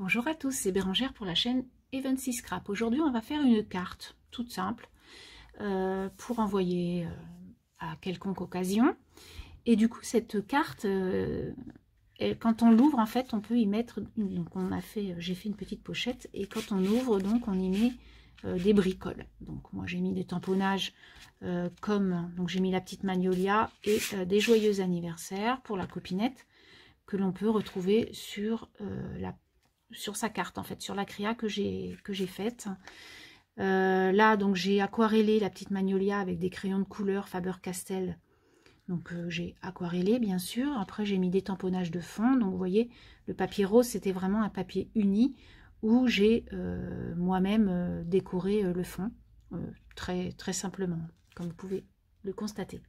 Bonjour à tous, c'est Bérangère pour la chaîne Evency Scrap. Aujourd'hui, on va faire une carte toute simple pour envoyer à quelconque occasion. Et du coup, cette carte, quand on l'ouvre, en fait, on peut y mettre. Donc, j'ai fait une petite pochette et quand on ouvre, donc, on y met des bricoles. Donc, moi, j'ai mis des tamponnages donc j'ai mis la petite magnolia et des joyeux anniversaires pour la copinette que l'on peut retrouver sur sa carte, en fait, sur la créa que j'ai faite. Là, donc, j'ai aquarellé la petite magnolia avec des crayons de couleur Faber-Castell. Donc, j'ai aquarellé, bien sûr. Après, j'ai mis des tamponnages de fond. Donc, vous voyez, le papier rose, c'était vraiment un papier uni où j'ai moi-même décoré le fond, très, très simplement, comme vous pouvez le constater.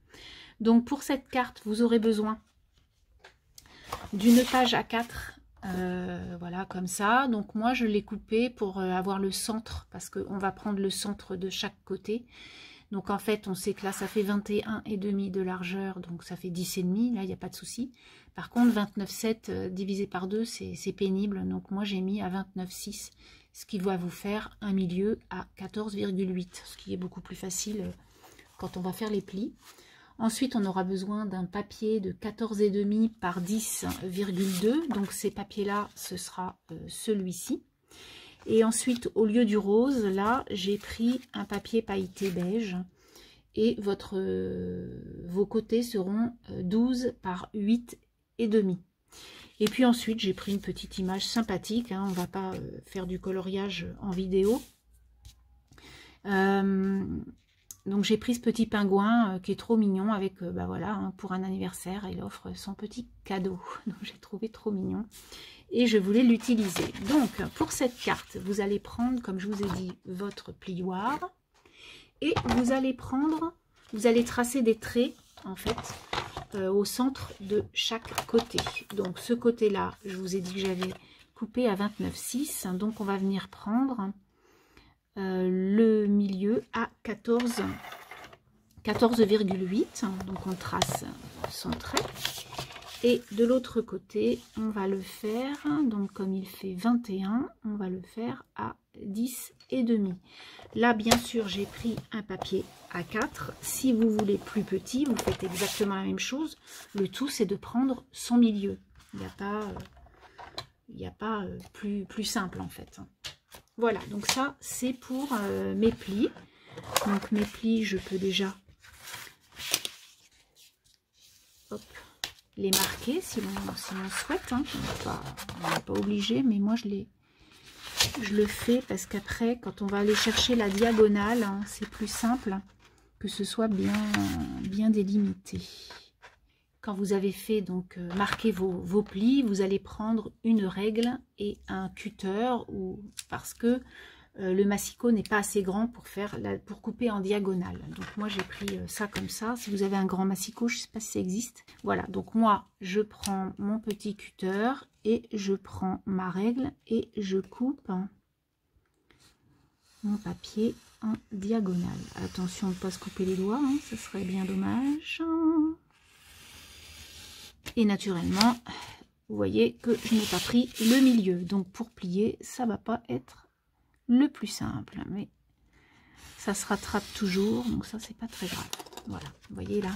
Donc, pour cette carte, vous aurez besoin d'une page A4. Voilà, comme ça. Donc moi je l'ai coupé pour avoir le centre, parce qu'on va prendre le centre de chaque côté. Donc en fait on sait que là ça fait 21,5 de largeur, donc ça fait 10,5, là il n'y a pas de souci. Par contre 29,7 divisé par 2 c'est pénible, donc moi j'ai mis à 29,6, ce qui va vous faire un milieu à 14,8, ce qui est beaucoup plus facile quand on va faire les plis. Ensuite, on aura besoin d'un papier de 14,5 par 10,2. Donc, ces papiers-là, ce sera celui-ci. Et ensuite, au lieu du rose, là, j'ai pris un papier pailleté beige. Et vos côtés seront 12 par 8,5. Et puis ensuite, j'ai pris une petite image sympathique. Hein, on ne va pas faire du coloriage en vidéo. Donc j'ai pris ce petit pingouin qui est trop mignon avec, voilà, hein, pour un anniversaire, il offre son petit cadeau. Donc j'ai trouvé trop mignon et je voulais l'utiliser. Donc pour cette carte, vous allez prendre, comme je vous ai dit, votre plioir et vous allez tracer des traits en fait au centre de chaque côté. Donc ce côté-là, je vous ai dit que j'avais coupé à 29,6. Donc on va venir prendre le milieu à 14,8. Donc on trace son trait. Et de l'autre côté, on va le faire, donc comme il fait 21, on va le faire à 10,5. Là, bien sûr, j'ai pris un papier A4. Si vous voulez plus petit, vous faites exactement la même chose. Le tout, c'est de prendre son milieu. Il n'y a pas, plus simple, en fait. Voilà, donc ça, c'est pour mes plis. Donc mes plis, je peux déjà les marquer si l'on souhaite. Hein. On n'est pas obligé, mais moi, je le fais parce qu'après, quand on va aller chercher la diagonale, hein, c'est plus simple que ce soit bien délimité. Quand vous avez fait, donc, marquer vos plis, vous allez prendre une règle et un cutter, parce que le massicot n'est pas assez grand pour couper en diagonale. Donc moi j'ai pris ça comme ça. Si vous avez un grand massicot, je ne sais pas si ça existe. Voilà, donc moi je prends mon petit cutter et je prends ma règle et je coupe mon papier en diagonale. Attention de ne pas se couper les doigts, hein, ça serait bien dommage. Et naturellement, vous voyez que je n'ai pas pris le milieu. Donc pour plier, ça ne va pas être le plus simple. Mais ça se rattrape toujours. Donc ça, c'est pas très grave. Voilà, vous voyez là.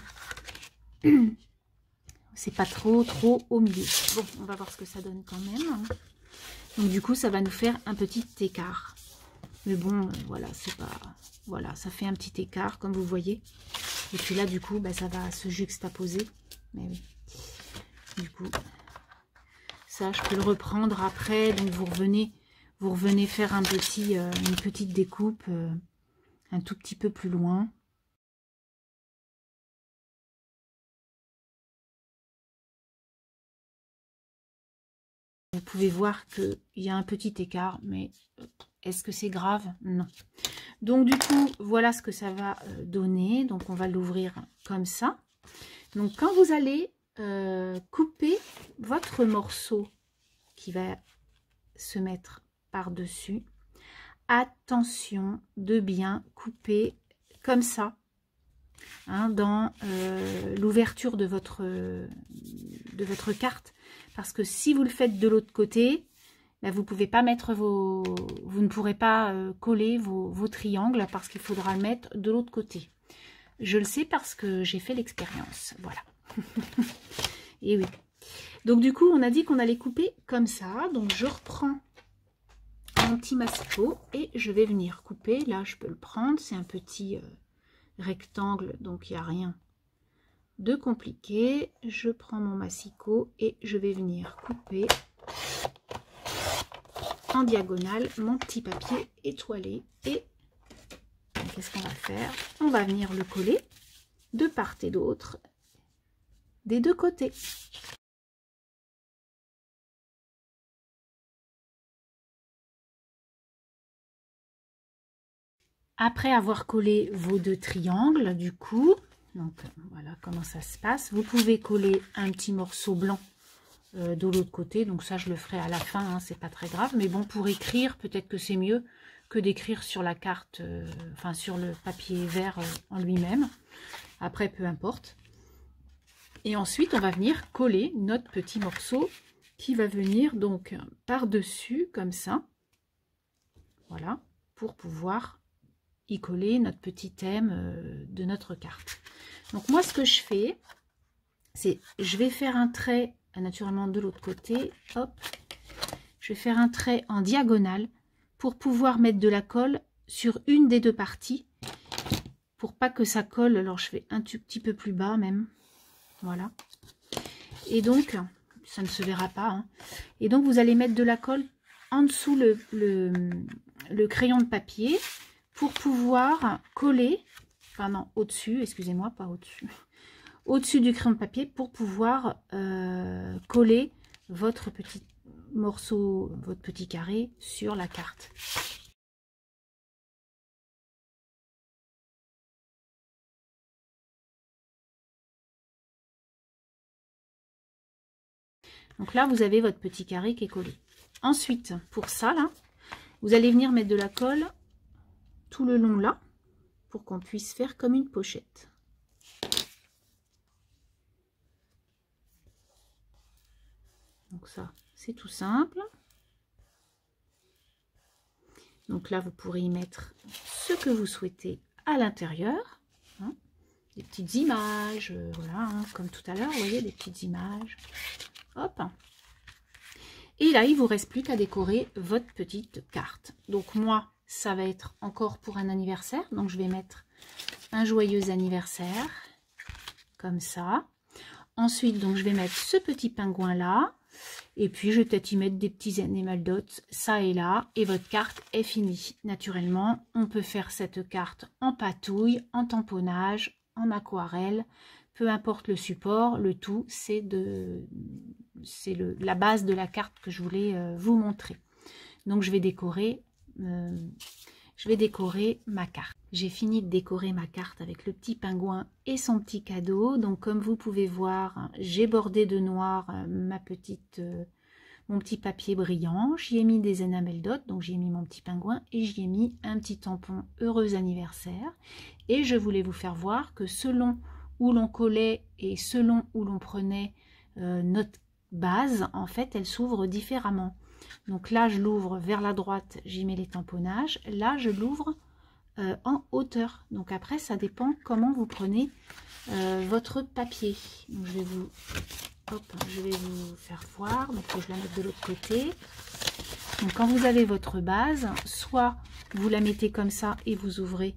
C'est pas trop au milieu. Bon, on va voir ce que ça donne quand même. Donc du coup, ça va nous faire un petit écart. Mais bon, voilà, c'est pas... Voilà, ça fait un petit écart, comme vous voyez. Et puis là, du coup, ça va se juxtaposer. Mais oui. Du coup, ça, je peux le reprendre après. Donc, vous revenez faire une petite découpe un tout petit peu plus loin. Vous pouvez voir qu'il y a un petit écart, mais est-ce que c'est grave? Non. Donc, du coup, voilà ce que ça va donner. Donc, on va l'ouvrir comme ça. Donc, quand vous allez couper votre morceau qui va se mettre par-dessus, attention de bien couper comme ça, hein, dans l'ouverture de votre carte, parce que si vous le faites de l'autre côté, ben, vous pouvez pas mettre vous ne pourrez pas coller vos triangles parce qu'il faudra le mettre de l'autre côté. Je le sais parce que j'ai fait l'expérience. Voilà. Et oui. Donc du coup, on a dit qu'on allait couper comme ça. Donc je reprends mon petit massicot et je vais venir couper. Là, je peux le prendre. C'est un petit rectangle, donc il n'y a rien de compliqué. Je prends mon massicot et je vais venir couper en diagonale mon petit papier étoilé. Et qu'est-ce qu'on va faire? On va venir le coller de part et d'autre, des deux côtés. Après avoir collé vos deux triangles, du coup, donc voilà comment ça se passe. Vous pouvez coller un petit morceau blanc de l'autre côté. Donc ça, je le ferai à la fin, hein, c'est pas très grave. Mais bon, pour écrire, peut-être que c'est mieux que d'écrire sur la carte, enfin sur le papier vert en lui-même. Après, peu importe. Et ensuite, on va venir coller notre petit morceau qui va venir donc par-dessus, comme ça. Voilà, pour pouvoir y coller notre petit thème de notre carte. Donc moi, ce que je fais, c'est je vais faire un trait naturellement de l'autre côté. Hop, je vais faire un trait en diagonale pour pouvoir mettre de la colle sur une des deux parties pour pas que ça colle. Alors je fais un tout petit peu plus bas même. Voilà. Et donc, ça ne se verra pas. Hein. Et donc, vous allez mettre de la colle en dessous le crayon de papier pour pouvoir coller, enfin non, au-dessus, excusez-moi, pas au-dessus, au-dessus du crayon de papier pour pouvoir coller votre petit morceau, votre petit carré sur la carte. Donc là, vous avez votre petit carré qui est collé. Ensuite, pour ça, là, vous allez venir mettre de la colle tout le long là, pour qu'on puisse faire comme une pochette. Donc ça, c'est tout simple. Donc là, vous pourrez y mettre ce que vous souhaitez à l'intérieur. Hein, des petites images, voilà, hein, comme tout à l'heure, vous voyez, des petites images. Hop. Et là, il ne vous reste plus qu'à décorer votre petite carte. Donc moi, ça va être encore pour un anniversaire. Donc je vais mettre un joyeux anniversaire, comme ça. Ensuite, donc je vais mettre ce petit pingouin là. Et puis, je vais peut-être y mettre des petits animal dots, ça et là. Et votre carte est finie. Naturellement, on peut faire cette carte en patouille, en tamponnage, en aquarelle. Peu importe le support, le tout, c'est la base de la carte que je voulais vous montrer. Donc, je vais décorer ma carte. J'ai fini de décorer ma carte avec le petit pingouin et son petit cadeau. Donc, comme vous pouvez voir, j'ai bordé de noir mon petit papier brillant. J'y ai mis des enamel dots, donc j'y ai mis mon petit pingouin et j'y ai mis un petit tampon heureux anniversaire. Et je voulais vous faire voir que selon où l'on collait et selon où l'on prenait notre base, en fait, elle s'ouvre différemment. Donc là, je l'ouvre vers la droite, j'y mets les tamponnages. Là, je l'ouvre en hauteur. Donc après, ça dépend comment vous prenez votre papier. Donc, je vais vous faire voir. Donc, je la mette de l'autre côté. Donc, quand vous avez votre base, soit vous la mettez comme ça et vous ouvrez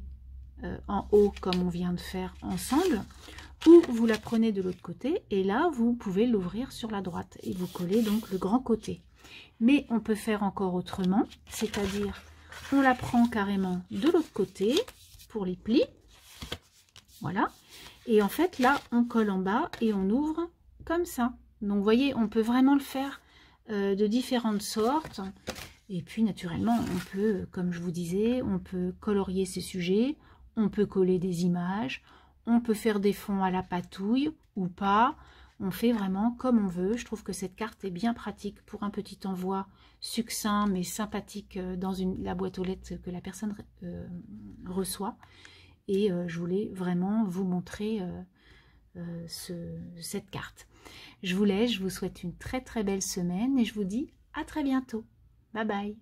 en haut comme on vient de faire ensemble, ou vous la prenez de l'autre côté et là, vous pouvez l'ouvrir sur la droite et vous collez donc le grand côté. Mais on peut faire encore autrement, c'est-à-dire on la prend carrément de l'autre côté pour les plis. Voilà. Et en fait, là, on colle en bas et on ouvre comme ça. Donc, vous voyez, on peut vraiment le faire de différentes sortes. Et puis, naturellement, on peut, comme je vous disais, on peut colorier ses sujets, on peut coller des images, on peut faire des fonds à la patouille ou pas. On fait vraiment comme on veut. Je trouve que cette carte est bien pratique pour un petit envoi succinct mais sympathique dans la boîte aux lettres que la personne reçoit. Et je voulais vraiment vous montrer cette carte. Je vous laisse, je vous souhaite une très très belle semaine et je vous dis à très bientôt. Bye bye.